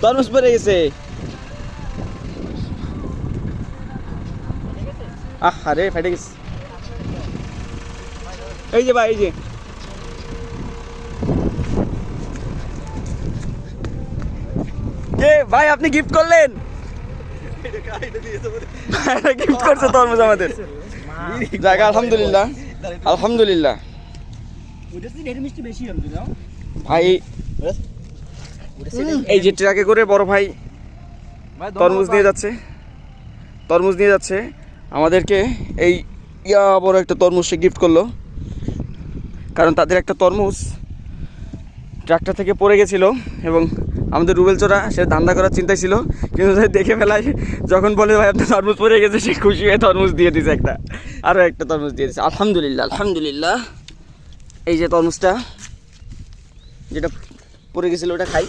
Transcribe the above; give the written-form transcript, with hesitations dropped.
তরমুজ পড়ে গেছে। আরে ফেটে গেছে। এই যে ভাই, এই যে কে ভাই, আপনি গিফট করলেন? গিফট করছে তরমুজ আমাদের। যাক আলহামদুলিল্লাহ, আলহামদুলিল্লাহ। ভাই এই যে ট্রাকে করে বড় ভাই তরমুজ নিয়ে যাচ্ছে, তরমুজ নিয়ে যাচ্ছে আমাদেরকে। এই বড় একটা তরমুজ সে গিফট করলো, কারণ তাদের একটা তরমুজ ট্রাকটা থেকে পড়ে গেছিল এবং আমাদের রুবেল চোরা সে ধান্দা করার চিন্তায় ছিল, কিন্তু দেখে ফেলায় যখন বলে ভাই আপনার তরমুজ পড়ে গেছে, সে খুশি হয়ে তরমুজ দিয়ে দিয়েছে একটা, আরও একটা তরমুজ দিয়ে দিয়েছে। আলহামদুলিল্লাহ, আলহামদুলিল্লাহ। এই যে তরমুজটা যেটা পড়ে গেছিলো ওটা খাই।